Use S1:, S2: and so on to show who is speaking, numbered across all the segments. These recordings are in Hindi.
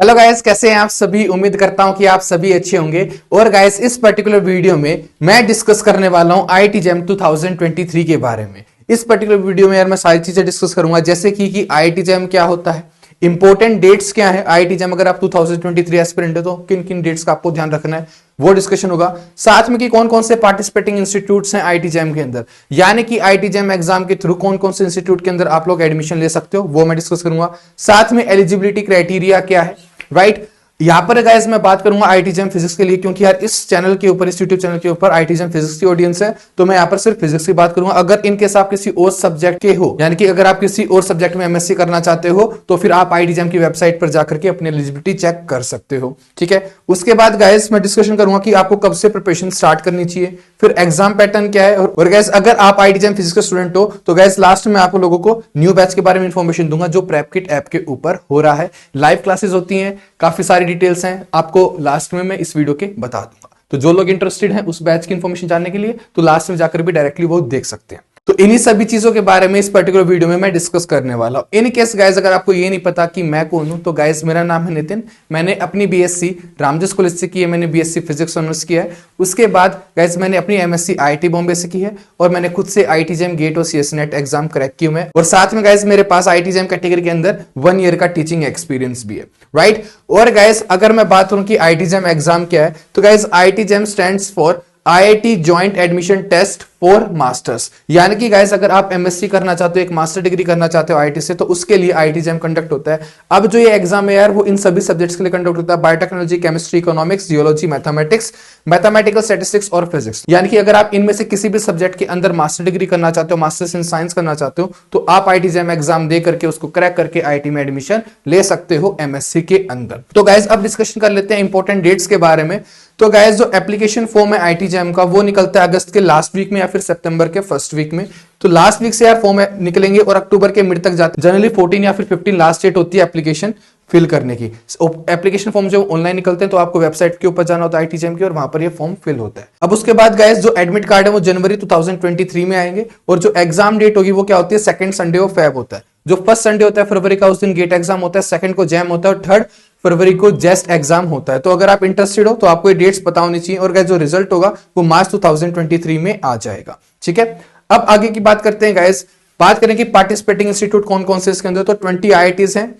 S1: हेलो गाइस, कैसे हैं आप सभी। उम्मीद करता हूं कि आप सभी अच्छे होंगे। और गाइस, इस पर्टिकुलर वीडियो में मैं डिस्कस करने वाला हूं आईआईटी जैम 2023 के बारे में। इस पर्टिकुलर वीडियो में यार मैं सारी चीजें डिस्कस करूंगा, जैसे कि आईआईटी जैम क्या होता है, इंपॉर्टेंट डेट्स क्या है आईआईटी जैम, अगर आप 2023 एस्पिरेंट है तो किन किन डेट्स का आपको ध्यान रखना है वो डिस्कशन होगा। साथ में कि कौन कौन से पार्टिसिपेटिंग इंस्टीट्यूट्स हैं आईआईटी जैम के अंदर, यानी कि आईआईटी जैम एग्जाम के थ्रू कौन कौन से इंस्टीट्यूट के अंदर आप लोग एडमिशन ले सकते हो वो मैं डिस्कस करूंगा। साथ में एलिजिबिलिटी क्राइटेरिया क्या है, राइट। यहां पर गाइस मैं बात करूंगा आईआईटी जैम फिजिक्स के लिए, क्योंकि यार इस चैनल के ऊपर, इस यूट्यूब चैनल के ऊपर आईआईटी जैम फिजिक्स की ऑडियंस है, तो मैं यहां पर सिर्फ फिजिक्स की बात करूंगा। अगर इन केस आप किसी और सब्जेक्ट के हो, यानी कि अगर आप किसी और सब्जेक्ट में एमएससी करना चाहते हो, तो फिर आप आईआईटी जैम की वेबसाइट पर जाकर के अपनी एलिजिबिलिटी चेक कर सकते हो, ठीक है। उसके बाद गाइस मैं डिस्कशन करूंगा कि आपको कब से प्रिपरेशन स्टार्ट करनी चाहिए, फिर एग्जाम पैटर्न क्या है। और गाइस, अगर आप आईआईटी जैम फिजिक्स के स्टूडेंट हो तो गाइस लास्ट में आप लोगों को न्यू बैच के बारे में इंफॉर्मेशन दूंगा जो प्रेप किट ऐप के ऊपर हो रहा है। लाइव क्लासेस होती हैं, काफी सारी डिटेल्स हैं, आपको लास्ट में मैं इस वीडियो के बता दूंगा। तो जो लोग इंटरेस्टेड हैं उस बैच की इंफॉर्मेशन जानने के लिए, तो लास्ट में जाकर भी डायरेक्टली वो देख सकते हैं। तो इन्हीं सभी चीजों के बारे में इस पर्टिकुलर वीडियो में मैं डिस्कस करने वाला हूं। इन केस गाइस, अगर आपको ये नहीं पता कि मैं कौन हूं, तो गाइस मेरा नाम है नितिन। मैंने अपनी बीएससी रामजस कॉलेज से की है, मैंने बीएससी फिजिक्स ऑनर्स किया है। उसके बाद गाइस मैंने अपनी एमएससी आईआईटी बॉम्बे से की है, और मैंने खुद से आईआईटी जैम गेट और सीएस नेट एग्जाम क्रैक की हुई है। और साथ में गाइस मेरे पास आईआईटी जैम कैटेगरी के अंदर 1 ईयर का टीचिंग एक्सपीरियंस भी है, राइट। और गाइस, अगर मैं बात करूं कि आईआईटी जैम एग्जाम क्या है, तो guys IIT JAM stands for IIT joint admission test for masters. यानी कि गाइस, अगर आप एमएससी करना चाहते हो, एक मास्टर डिग्री करना चाहते हो आईआईटी से, तो उसके लिए आईआईटी जैम कंडक्ट होता है। अब जो ये एग्जाम है यार, वो इन सभी सब्जेक्ट्स के लिए कंडक्ट होता है: biotechnology, chemistry, economics, geology, mathematics, mathematical statistics और फिजिक्स। यानी कि अगर आप इनमें से किसी भी सब्जेक्ट के अंदर मास्टर डिग्री करना चाहते हो, मास्टर्स इन साइंस करना चाहते हो, तो आप आईआईटी जैम एग्जाम दे करके उसको क्रैक करके आईआईटी में एडमिशन ले सकते हो एमएससी के अंदर। तो गाइस, अब डिस्कशन कर लेते हैं इंपॉर्टेंट डेट्स के बारे में। तो गाइस, जो एप्लीकेशन फॉर्म है आईआईटी जैम का, वो निकलता है अगस्त के लास्ट वीक में या फिर सितंबर के फर्स्ट वीक में। तो लास्ट वीक से यार फॉर्म निकलेंगे और अक्टूबर के मिड तक जाते हैं। जनरली 14 या फिर 15 लास्ट डेट होती है एप्लीकेशन फिल करने की। एप्लीकेशन फॉर्म जब ऑनलाइन निकलते हैं तो आपको वेबसाइट के ऊपर जाना होता है आईआईटी जैम की, और वहां पर ये फॉर्म फिल होता है। अब उसके बाद गाइस, जो एडमिट कार्ड है वो जनवरी 2023 में आएंगे, और जो एग्जाम डेट होगी वो क्या होती है, सेकंड संडे ऑफ फेब होता है। जो फर्स्ट संडे होता है फरवरी का, उस दिन गेट एग्जाम होता है, सेकंड को जैम होता है, और थर्ड फरवरी को जेस्ट एग्जाम होता है। तो अगर आप इंटरेस्टेड हो तो आपको ये डेट्स पता होनी चाहिए। और गाइस, जो रिजल्ट होगा वो मार्च 2023 में आ जाएगा, ठीक है। अब आगे की बात करते हैं गाइस। बात करें कि पार्टिसिपेटिंग इंस्टीट्यूट कौन कौन से इसके अंदर, तो 20 आईआईटीज हैं,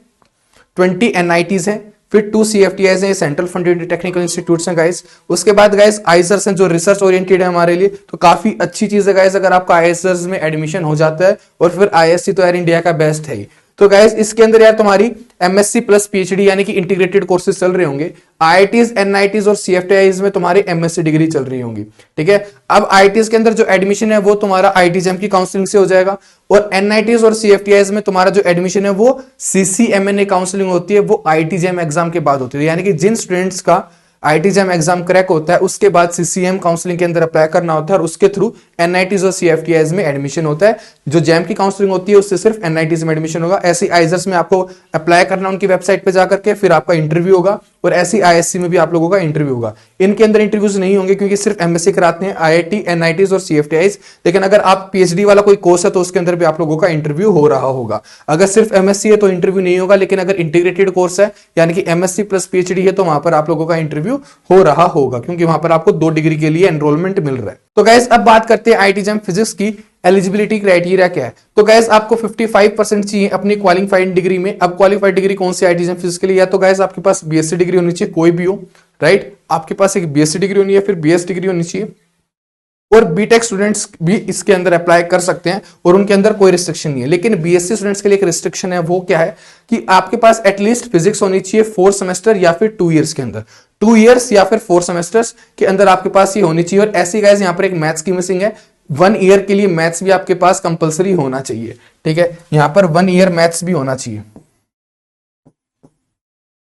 S1: 20 एनआईटीज हैं, फिर 2 सीएफटीआईज हैं, सेंट्रल फंडेड टेक्निकल इंस्टीट्यूट्स हैं गाइस। उसके बाद गाइस आईजर्स हैं, जो रिसर्च ओरिएंटेड है हमारे लिए, तो काफी अच्छी चीज है गाइस अगर आपका आईजर्स में एडमिशन हो जाता है। और फिर आईएससी तो यार इंडिया का बेस्ट है ही। तो गाइस, इसके अंदर यार तुम्हारी एमएससी प्लस पीएचडी यानी कि इंटीग्रेटेड कोर्सेज चल रहे होंगे। आईआईटीज, एनआईटीज और सीएफटीआईज में तुम्हारी एमएससी डिग्री चल रही होंगी, ठीक है। अब आईआईटीज के अंदर जो एडमिशन है वो तुम्हारा आईआईटी जैम की काउंसलिंग से हो जाएगा, और एनआईटीज और सीएफटीआईज में तुम्हारा जो एडमिशन है वो सीसीएमएनए काउंसलिंग होती है, वो आईआईटी जैम एग्जाम के बाद होती है। यानी कि जिन स्टूडेंट्स का आईआईटी जैम एग्जाम क्रैक होता है, उसके बाद सीसीएम काउंसलिंग के अंदर अप्लाई करना होता है, और उसके थ्रू एनआईटीज और सीएफटीआईज में एडमिशन होता है। जो जैम की काउंसलिंग होती है उससे सिर्फ एनआईटीज में एडमिशन होगा। ऐसी आईजर्स में आपको अप्लाई करना उनकी वेबसाइट पे जाकर के, फिर आपका इंटरव्यू होगा, और ऐसी आईएससी में भी आप लोगों का इंटरव्यू होगा। इनके अंदर इंटरव्यूज नहीं होंगे क्योंकि सिर्फ एमएससी कराते हैं आईआईटी, एनआईटीज और सीएफटीआईज। लेकिन अगर आप पीएचडी वाला कोई कोर्स है तो उसके अंदर भी आप लोगों का इंटरव्यू हो रहा होगा। अगर सिर्फ एमएससी है तो इंटरव्यू नहीं होगा, लेकिन अगर इंटीग्रेटेड कोर्स है यानी कि एमएससी प्लस पीएचडी है, तो वहां पर आप लोगों का इंटरव्यू हो रहा होगा, क्योंकि वहां पर आपको 2 डिग्री के लिए एनरोलमेंट मिल रहा है। तो गाइस, अब बात करते हैं आईआईटी जैम फिजिक्स की एलिजिबिलिटी क्राइटेरिया क्या है। तो गाइस, आपको 55% चाहिए अपनी क्वालिफाइड डिग्री में। अब क्वालिफाइड डिग्री कौन सी आईआईटी जैम फिजिक्स के लिए, या तो गाइस आपके पास बीएससी डिग्री होनी चाहिए, कोई भी हो, राइट। आपके पास एक बीएससी डिग्री होनी है, फिर बीएस डिग्री होनी चाहिए, और बीटेक स्टूडेंट्स भी इसके अंदर अप्लाई कर सकते हैं, और उनके अंदर कोई रिस्ट्रिक्शन नहीं है। लेकिन बीएससी स्टूडेंट्स के लिए एक रिस्ट्रिक्शन है, वो क्या है कि आपके पास एटलीस्ट फिजिक्स होनी चाहिए 4 सेमेस्टर या फिर 2 ईयर्स के अंदर। 2 ईयर्स या फिर 4 सेमेस्टर्स के अंदर आपके पास ये होनी चाहिए। और ऐसी गाइस, यहां पर एक मैथ्स की मिसिंग है। 1 ईयर के लिए मैथ्स भी आपके पास कंपलसरी होना चाहिए, ठीक है। यहां पर 1 ईयर मैथ्स भी होना चाहिए,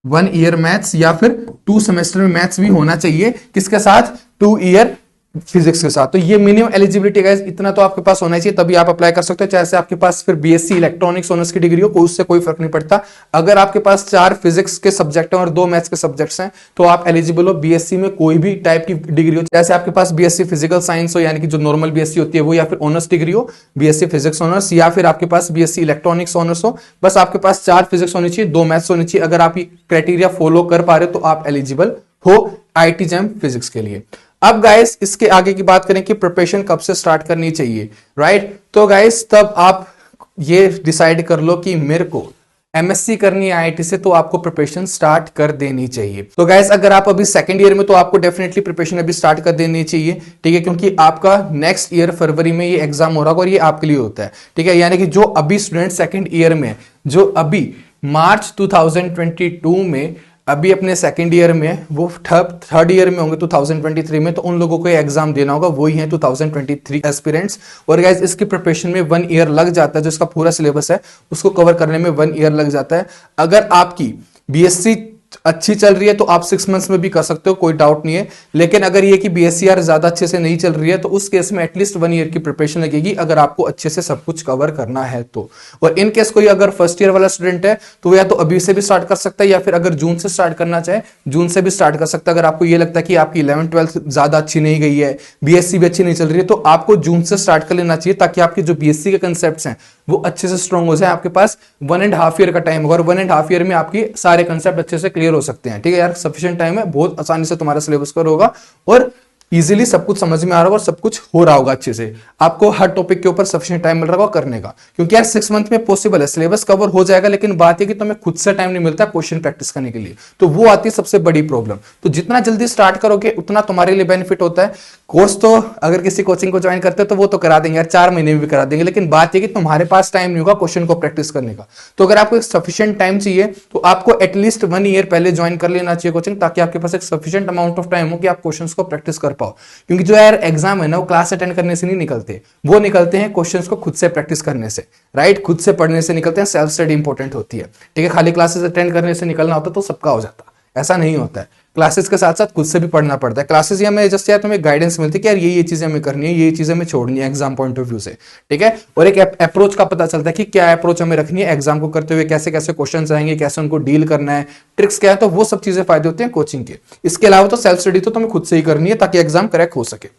S1: 1 ईयर मैथ्स या फिर 2 सेमेस्टर में मैथ्स भी होना चाहिए। किसके साथ? 2 ईयर फिजिक्स के साथ। तो ये मिनिमम एलिजिबिलिटी गाइस इतना तो आपके पास होना चाहिए, तभी आप अप्लाई कर सकते हो। चाहे से आपके पास फिर बीएससी इलेक्ट्रॉनिक्स ऑनर्स की डिग्री हो, कोई उससे कोई फर्क नहीं पड़ता। अगर आपके पास 4 फिजिक्स के सब्जेक्ट हैं और 2 मैथ्स के सब्जेक्ट्स हैं तो आप एलिजिबल हो बीएससी में कोई भी टाइप की डिग्री हो। जैसे आपके पास बीएससी फिजिकल साइंस हो, यानी कि जो नॉर्मल बीएससी होती है वो, या फिर ऑनर्स डिग्री हो बीएससी फिजिक्स ऑनर्स, या फिर आपके पास बीएससी इलेक्ट्रॉनिक्स ऑनर्स हो। बस आपके पास 4 फिजिक्स होनी चाहिए, 2 मैथ्स होनी चाहिए। अगर आप ये क्राइटेरिया फॉलो कर पा रहे हो तो आप एलिजिबल हो आईटी जैम फिजिक्स के लिए। अब गाइस इसके आगे की बात करें कि प्रिपरेशन कब से स्टार्ट करनी चाहिए, राइट। तो गाइस तब आप ये डिसाइड कर लो कि मेरे को एमएससी करनी है आईआईटी से, तो आपको प्रिपरेशन स्टार्ट कर देनी चाहिए। तो गाइस अगर आप अभी सेकंड ईयर में तो आपको डेफिनेटली प्रिपरेशन अभी स्टार्ट कर देनी चाहिए, ठीक है, क्योंकि आपका नेक्स्ट ईयर फरवरी में ये एग्जाम हो रहा होगा और ये आपके लिए होता है, ठीक है। यानी कि जो अभी स्टूडेंट सेकंड ईयर में, जो अभी मार्च 2022 में अभी अपने सेकंड ईयर में, वो थर्ड ईयर में होंगे 2023 में, तो उन लोगों को एग्जाम देना होगा, वही है 2023 एस्पिरेंट्स। और गाइस इसकी प्रिपरेशन में 1 ईयर लग जाता है, जो इसका पूरा सिलेबस है उसको कवर करने में 1 ईयर लग जाता है। अगर आपकी बीएससी अच्छी चल रही है तो आप 6 मंथ्स में भी कर सकते हो, कोई डाउट नहीं है। लेकिन अगर ये कि बीएससीआर ज्यादा अच्छे से नहीं चल रही है तो उस केस में एटलीस्ट 1 ईयर की प्रिपरेशन लगेगी, अगर आपको अच्छे से सब कुछ कवर करना है तो। और इन केस कोई अगर फर्स्ट ईयर वाला स्टूडेंट है तो या तो अभी से भी स्टार्ट कर सकता है, या फिर अगर जून से स्टार्ट करना चाहे जून से भी स्टार्ट कर सकता है। अगर आपको ये लगता है कि आपकी 11th-12th ज्यादा अच्छी नहीं गई है, बीएससी भी अच्छी नहीं चल रही है, तो आपको जून से स्टार्ट कर लेना चाहिए, ताकि आपके जो बीएससी के कंसेप्ट हैं वो अच्छे से स्ट्रॉन्ग हो जाए। आपके पास 1.5 ईयर का टाइम होगा और 1.5 ईयर में आपके सारे कंसेप्ट अच्छे से क्लियर हो सकते हैं, ठीक है यार। सफिशिएंट टाइम है, बहुत आसानी से तुम्हारा सिलेबस कवर होगा और इजीली सब कुछ समझ में आ रहा होगा और सब कुछ हो रहा होगा अच्छे से। आपको हर टॉपिक के ऊपर सफिशिएंट टाइम मिल रहा होगा करने का, क्योंकि यार 6 मंथ में पॉसिबल है, सिलेबस कवर हो जाएगा, लेकिन बात है कि तुम्हें खुद से टाइम नहीं मिलता क्वेश्चन प्रैक्टिस करने के लिए, तो वो आती है सबसे बड़ी प्रॉब्लम। तो जितना जल्दी स्टार्ट करोगे उतना तुम्हारे लिए बेनिफिट होता है। कोर्स तो अगर किसी कोचिंग को ज्वाइन करते हो तो वो तो करा देंगे यार, 4 महीने में भी करा देंगे, लेकिन बात है कि तुम्हारे पास टाइम नहीं होगा क्वेश्चन को प्रैक्टिस करने का। तो अगर आपको एक सफिशिएंट टाइम चाहिए तो आपको एटलीस्ट 1 ईयर पहले ज्वाइन कर लेना चाहिए कोचिंग, ताकि आपके पास एक सफिशिएंट अमाउंट ऑफ टाइम हो कि आप क्वेश्चंस को प्रैक्टिस कर पाओ। क्योंकि जो यार एग्जाम है ना, वो क्लास अटेंड करने से नहीं निकलते, वो निकलते हैं क्वेश्चंस को खुद से प्रैक्टिस करने से, राइट। खुद से पढ़ने से निकलते हैं, सेल्फ स्टडी इंपॉर्टेंट होती है, ठीक है। खाली क्लासेस अटेंड करने से निकलना होता तो सबका हो जाता, ऐसा नहीं होता है। क्लासेस के साथ साथ खुद से भी पढ़ना पड़ता है। क्लासेस या में जस्ट यार तुम्हें गाइडेंस मिलती है कि यार ये चीजें हमें करनी है, ये चीजें हमें छोड़नी है एग्जाम पॉइंट ऑफ व्यू से, ठीक है। और एक अप्रोच का पता चलता है कि क्या अप्रोच हमें रखनी है एग्जाम को करते हुए, कैसे कैसे क्वेश्चन आएंगे, कैसे उनको डील करना है, ट्रिक्स क्या है, तो वो सब चीजें फायदे होते हैं कोचिंग के। इसके अलावा तो सेल्फ स्टडी तो तुम्हें खुद से ही करनी है ताकि एग्जाम करेक्ट हो सके।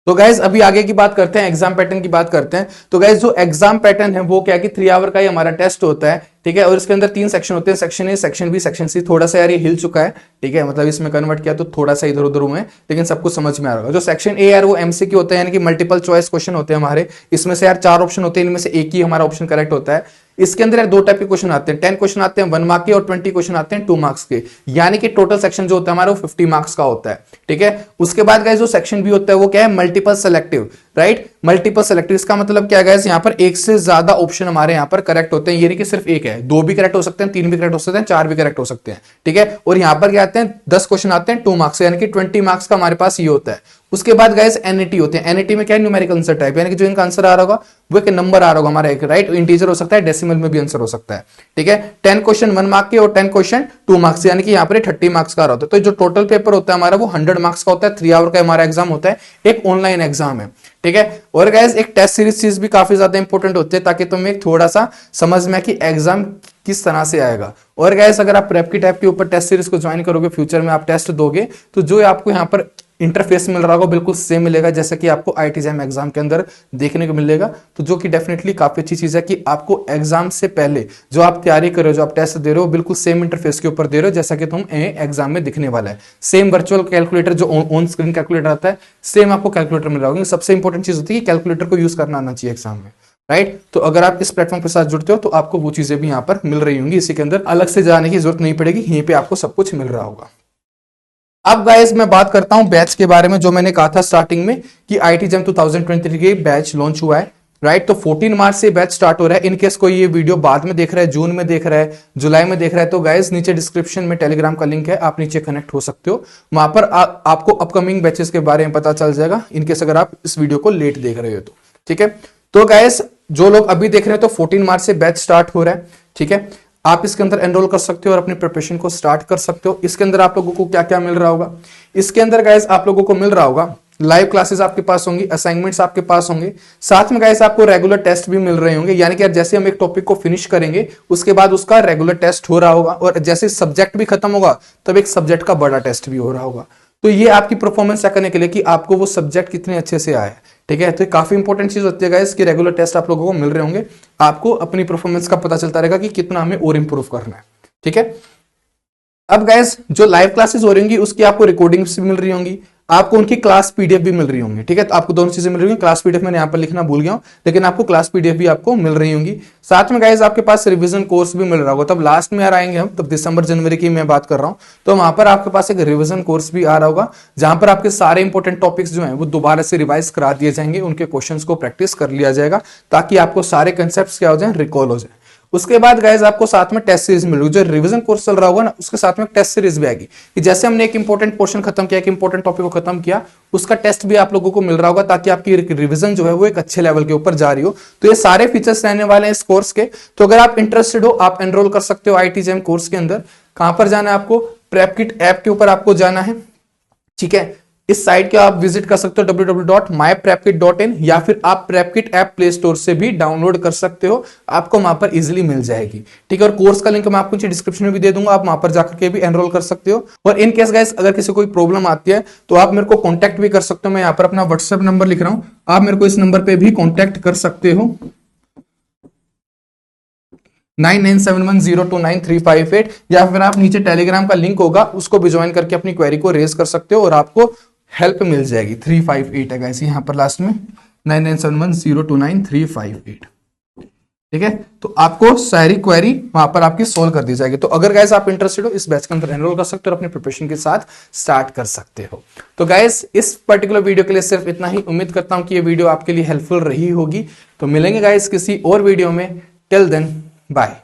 S1: तो गाइज अभी आगे की बात करते हैं, एग्जाम पैटर्न की बात करते हैं। तो गाइज जो एग्जाम पैटर्न है वो क्या है कि 3 आवर का ही हमारा टेस्ट होता है, ठीक है। और इसके अंदर 3 सेक्शन होते हैं, section A, section B, section C. थोड़ा सा यार ये हिल चुका है, ठीक है, मतलब इसमें कन्वर्ट किया तो थोड़ा सा इधर उधर हुए, लेकिन सब कुछ समझ में आ रहा होगा। जो सेक्शन ए यार वो एमसीक्यू होता है, यानी कि मल्टीपल चॉइस क्वेश्चन होते हैं हमारे। इसमें से यार 4 ऑप्शन होते हैं, इनमें से एक ही हमारा ऑप्शन करेक्ट होता है। इसके अंदर 2 टाइप के क्वेश्चन आते हैं, 10 क्वेश्चन आते हैं 1 मार्क के और 20 क्वेश्चन आते हैं 2 मार्क्स के, यानी कि टोटल सेक्शन जो होता है हमारा वो 50 मार्क्स का होता है, ठीक है। उसके बाद गाइस जो सेक्शन बी होता है वो क्या है, multiple selective, right. Multiple selective इसका मतलब क्या गाइस, यहाँ पर एक से ज्यादा ऑप्शन हमारे यहाँ पर करेक्ट होते हैं, ये नहीं कि सिर्फ एक है, 2 भी करेक्ट हो सकते हैं, 3 भी करेक्ट हो सकते हैं, 4 भी करेक्ट हो सकते हैं, ठीक है। और यहाँ पर क्या आते हैं 10 क्वेश्चन आते हैं 2 मार्क्स, यानी कि 20 मार्क्स का हमारे पास ये होता है। उसके बाद गाइस एनईटी होते हैं, एनईटी में क्या है, न्यूमेरिकल आंसर टाइप, यानी कि जो इनका आंसर आ रहा होगा वो एक नंबर आ रहा होगा हमारा, एक राइट, इंटीजर हो सकता है, डेसिमल में भी आंसर हो सकता है, ठीक है। 10 क्वेश्चन 1 मार्क के और 10 क्वेश्चन 2 मार्क्स, यानी कि यहाँ पर 30 मार्क्स का आ रहा होता है। तो जो टोटल पेपर होता है हमारा वो 100 मार्क्स का होता है। 3 आवर का हमारा एग्जाम होता है, एक ऑनलाइन एग्जाम है, ठीक है। और गाइस एक टेस्ट सीरीज चीज भी काफी ज्यादा इंपॉर्टेंट होती है, ताकि तुम्हें थोड़ा सा समझ में कि एग्जाम किस तरह से आएगा। और गाइस अगर आप प्रेप की टाइप के ऊपर टेस्ट सीरीज को ज्वाइन करोगे, फ्यूचर में आप टेस्ट दोगे, तो जो आपको यहाँ पर इंटरफेस मिल रहा होगा बिल्कुल सेम मिलेगा जैसे कि आपको आईआईटी जैम एग्जाम के अंदर देखने को मिलेगा। तो जो कि डेफिनेटली काफी अच्छी चीज है कि आपको एग्जाम से पहले जो आप तैयारी कर रहे हो, जो आप टेस्ट दे रहे हो, बिल्कुल सेम इंटरफेस के ऊपर दे रहे हो जैसा कि तुम एग्जाम में दिखने वाला है। सेम वर्चुअल कैलकुलेटर जो ऑन स्क्रीन कैलकुलेटर आता है, सेम आपको कैलकुलेटर मिल रहा होगा। सबसे इंपॉर्टेंट चीज होती है कि कैलकुलेटर को यूज करना आना चाहिए एग्जाम में, राइट। तो अगर आप इस प्लेटफॉर्म के साथ जुड़ते हो तो आपको वो चीजें भी यहाँ पर मिल रही होंगी, इसी के अंदर अलग से जाने की जरूरत नहीं पड़ेगी, यहीं पे आपको सब कुछ मिल रहा होगा। अब गाइस मैं बात करता हूं बैच के बारे में, जो मैंने कहा था स्टार्टिंग में कि आईआईटी जैम 2023 के बैच लॉन्च हुआ है, राइट। तो 14 मार्च से बैच स्टार्ट हो रहा है। इनकेस कोई ये वीडियो बाद में देख रहा है, जून में देख रहा है, जुलाई में देख रहा है, तो गाइस नीचे डिस्क्रिप्शन में टेलीग्राम का लिंक है, आप नीचे कनेक्ट हो सकते हो, वहां पर आपको अपकमिंग बैचेस के बारे में पता चल जाएगा, इनकेस अगर आप इस वीडियो को लेट देख रहे हो तो, ठीक है। तो गाइस जो लोग अभी देख रहे हैं तो 14 मार्च से बैच स्टार्ट हो रहा है, ठीक है। आप इसके अंदर एनरोल कर सकते हो और अपनी प्रिपरेशन को स्टार्ट कर सकते हो। इसके अंदर आप लोगों को क्या क्या मिल रहा होगा, इसके अंदर गाइस आप लोगों को मिल रहा होगा लाइव क्लासेस आपके पास होंगी, असाइनमेंट्स आपके पास होंगे, साथ में गाइस आपको रेगुलर टेस्ट भी मिल रहे होंगे। यानी कि जैसे हम एक टॉपिक को फिनिश करेंगे उसके बाद उसका रेगुलर टेस्ट हो रहा होगा, और जैसे सब्जेक्ट भी खत्म होगा तब एक सब्जेक्ट का बड़ा टेस्ट भी हो रहा होगा। तो ये आपकी परफॉर्मेंस चेक करने के लिए कि आपको वो सब्जेक्ट कितने अच्छे से आया है। ठीक है, तो काफी इंपॉर्टेंट चीज होती है गाइस कि रेगुलर टेस्ट आप लोगों को मिल रहे होंगे, आपको अपनी परफॉर्मेंस का पता चलता रहेगा कि कितना हमें और इंप्रूव करना है। ठीक है, अब गाइस जो लाइव क्लासेस हो रही होंगी उसकी आपको रिकॉर्डिंग्स भी मिल रही होंगी, आपको उनकी क्लास पीडीएफ भी मिल रही होंगी। ठीक है, तो आपको दोनों चीजें मिल रही होंगी। क्लास पीडीएफ मैंने यहाँ पर लिखना भूल गया हूं, लेकिन आपको क्लास पीडीएफ भी आपको मिल रही होंगी। साथ में गाइस आपके पास रिवीजन कोर्स भी मिल रहा होगा। तब लास्ट में यार आएंगे हम, तब दिसंबर जनवरी की मैं बात कर रहा हूं, तो वहां पर आपके पास एक रिवीजन कोर्स भी आ रहा होगा, जहां पर आपके सारे इंपॉर्टेंट टॉपिक्स जो है वो दोबारा से रिवाइज करा दिए जाएंगे, उनके क्वेश्चंस को प्रैक्टिस कर लिया जाएगा, ताकि आपको सारे कंसेप्ट क्या हो जाए, रिकॉल हो जाए। उसके बाद गाइस आपको साथ में टेस्ट सीरीज मिलेगी। जो रिवीजन कोर्स चल रहा होगा ना, उसके साथ में टेस्ट सीरीज भी आएगी, कि जैसे हमने एक इंपॉर्टेंट पोर्शन खत्म किया, एक इंपॉर्टेंट टॉपिक को खत्म किया, उसका टेस्ट भी आप लोगों को मिल रहा होगा, ताकि आपकी रिवीजन जो है वो एक अच्छे लेवल के ऊपर जा रही हो। तो ये सारे फीचर्स रहने वाले हैं इस कोर्स के। तो अगर आप इंटरेस्टेड हो, आप एनरोल कर सकते हो IITJEM कोर्स के अंदर। कहां पर जाना है आपको, प्रेपकिट ऐप के ऊपर आपको जाना है। ठीक है, इस साइट के आप विजिट कर सकते हो www.myprepkit.in, या फिर आप प्रेपकिट ऐप प्ले स्टोर से भी डाउनलोड कर सकते हो, आपको वहां पर इजीली मिल जाएगी। ठीक है, और कोर्स का लिंक मैं आपको डिस्क्रिप्शन में भी दे दूंगा, आप वहां पर जाकर के भी एनरोल कर सकते हो। और इन केस गाइस अगर किसी कोई प्रॉब्लम आती है तो आप मेरे को कॉन्टैक्ट भी कर सकते हो। मैं यहाँ पर अपना व्हाट्सएप नंबर लिख रहा हूं, आप मेरे को इस नंबर पर भी कॉन्टैक्ट कर सकते हो, 9971029358, या फिर आप नीचे टेलीग्राम का लिंक होगा उसको भी ज्वाइन करके अपनी क्वेरी को रेज कर सकते हो, और आपको हेल्प मिल जाएगी। 358 है गाइस यहाँ पर लास्ट में, 9971029358। ठीक है, तो आपको सारी क्वेरी वहां पर आपकी सोल्व कर दी जाएगी। तो अगर गाइस आप इंटरेस्टेड हो, इस बैच के अंदर एनरोल कर सकते हो और अपनी प्रिपरेशन के साथ स्टार्ट कर सकते हो। तो गाइस इस पर्टिकुलर वीडियो के लिए सिर्फ इतना ही। उम्मीद करता हूं कि ये वीडियो आपके लिए हेल्पफुल रही होगी। तो मिलेंगे गाइस किसी और वीडियो में। Till then bye.